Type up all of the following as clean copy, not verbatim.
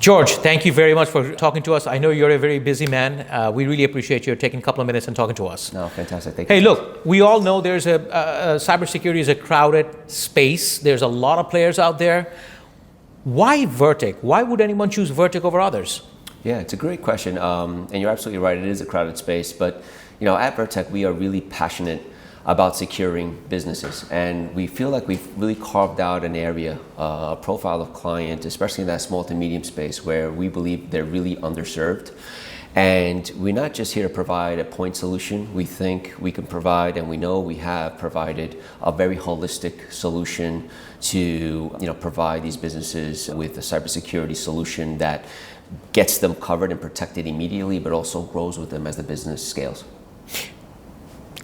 George, thank you very much for talking to us. I know you're a very busy man. We really appreciate you taking a couple of minutes and talking to us. No, fantastic. Thank you. Hey, look, we all know there's cybersecurity is a crowded space. There's a lot of players out there. Why Vertek? Why would anyone choose Vertek over others? Yeah, it's a great question. And you're absolutely right. It is a crowded space. But, at Vertek, we are really passionate about securing businesses. And we feel like we've really carved out an area, a profile of client, especially in that small to medium space where we believe they're really underserved. And we're not just here to provide a point solution. We think we can provide, and we know we have provided, a very holistic solution to provide these businesses with a cybersecurity solution that gets them covered and protected immediately, but also grows with them as the business scales.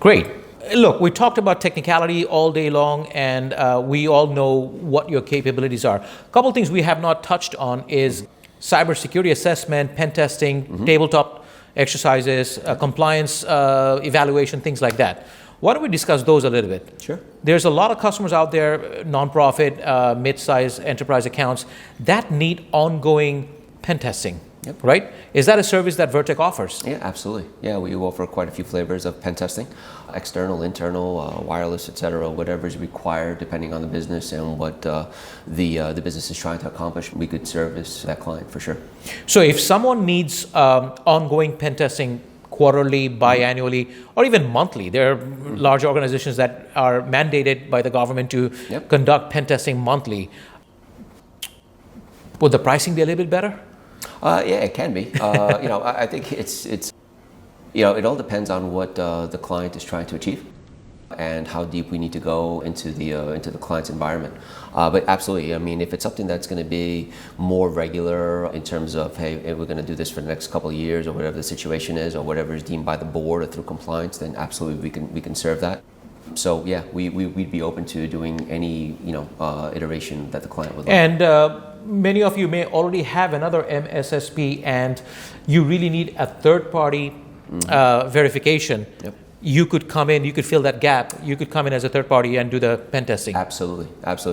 Great. Look, we talked about technicality all day long, and we all know what your capabilities are. A couple of things we have not touched on is cybersecurity assessment, pen testing, tabletop exercises, compliance evaluation, things like that. Why don't we discuss those a little bit? Sure. There's a lot of customers out there, nonprofit, mid-size enterprise accounts, that need ongoing pen testing. Yep. Right? Is that a service that Vertek offers? Yeah, absolutely. Yeah, we offer quite a few flavors of pen testing, external, internal, wireless, etc. Whatever is required depending on the business and what the business is trying to accomplish. We could service that client for sure. So if someone needs ongoing pen testing quarterly, biannually, or even monthly, there are large organizations that are mandated by the government to conduct pen testing monthly. Would the pricing be a little bit better? Yeah, it can be. I think it's it all depends on what the client is trying to achieve and how deep we need to go into the client's environment. But absolutely, I mean, if it's something that's going to be more regular in terms of, hey, we're going to do this for the next couple of years or whatever the situation is or whatever is deemed by the board or through compliance, then absolutely we can serve that. So yeah, we'd be open to doing any iteration that the client would like. And many of you may already have another MSSP, and you really need a third-party verification. Yep. You could come in, you could fill that gap. You could come in as a third party and do the pen testing. Absolutely. So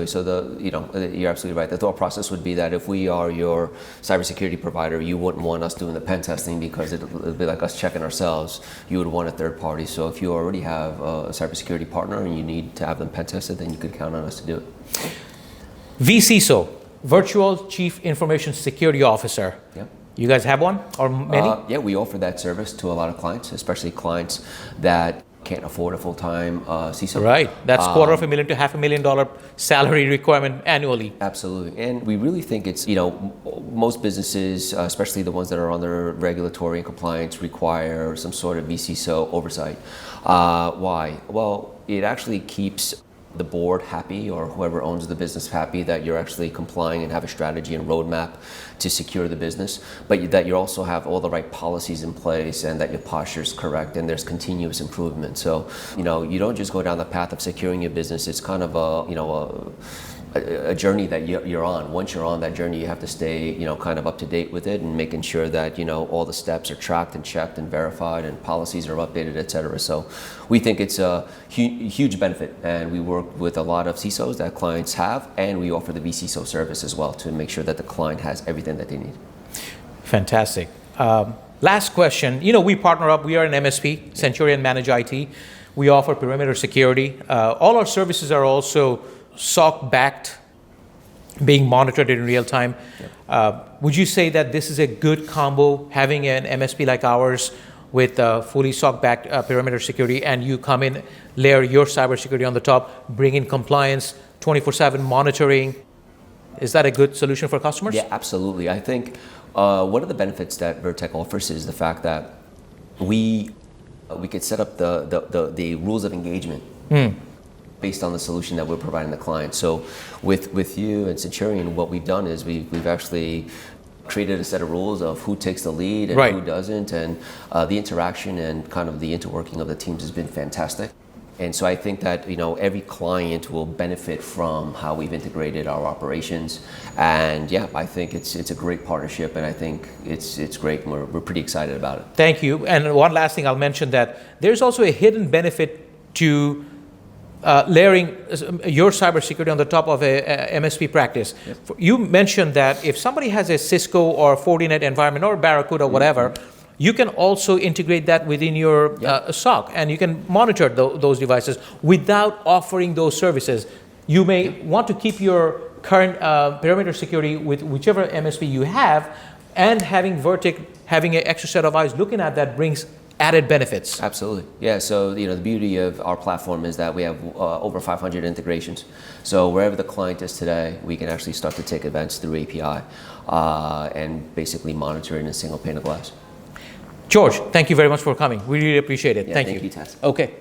you're absolutely right. The thought process would be that if we are your cybersecurity provider, you wouldn't want us doing the pen testing because it'd be like us checking ourselves. You would want a third party. So if you already have a cybersecurity partner and you need to have them pen tested, then you could count on us to do it. VCISO, Virtual Chief Information Security Officer. Yep. You guys have one or many? Yeah, we offer that service to a lot of clients, especially clients that can't afford a full-time CISO. Right. That's $250,000 to $500,000 salary requirement annually. Absolutely. And we really think it's, most businesses, especially the ones that are under regulatory and compliance, require some sort of VCISO oversight. Why? Well, it actually keeps the board happy or whoever owns the business happy that you're actually complying and have a strategy and roadmap to secure the business, but that you also have all the right policies in place and that your posture is correct and there's continuous improvement. So, you don't just go down the path of securing your business. It's kind of a journey that you're on. Once you're on that journey, you have to stay, kind of up to date with it and making sure that, all the steps are tracked and checked and verified and policies are updated, et cetera. So we think it's a huge benefit, and we work with a lot of CISOs that clients have, and we offer the VCISO service as well to make sure that the client has everything that they need. Fantastic. Last question. We partner up. We are an MSP, Centurion Managed IT. We offer perimeter security. All our services are also SOC-backed, being monitored in real time. Yep. Would you say that this is a good combo, having an MSP like ours with fully SOC-backed perimeter security, and you come in, layer your cybersecurity on the top, bring in compliance, 24/7 monitoring? Is that a good solution for customers? Yeah, absolutely. I think one of the benefits that Vertek offers is the fact that we could set up the rules of engagement based on the solution that we're providing the client. So with you and Centurion, what we've done is we've actually created a set of rules of who takes the lead and who doesn't, and the interaction and kind of the interworking of the teams has been fantastic. And so I think that every client will benefit from how we've integrated our operations. And yeah, I think it's a great partnership, and I think it's great, and we're pretty excited about it. Thank you. And one last thing I'll mention, that there's also a hidden benefit to layering your cybersecurity on the top of a MSP practice. Yep. You mentioned that if somebody has a Cisco or Fortinet environment or Barracuda, whatever, you can also integrate that within your SOC, and you can monitor those devices without offering those services. You may want to keep your current perimeter security with whichever MSP you have, and having Vertek having an extra set of eyes looking at that brings added benefits. Absolutely. Yeah, so the beauty of our platform is that we have over 500 integrations. So wherever the client is today, we can actually start to take events through API and basically monitor it in a single pane of glass. George, thank you very much for coming. We really appreciate it. Yeah, thank you. you. Tess. Okay.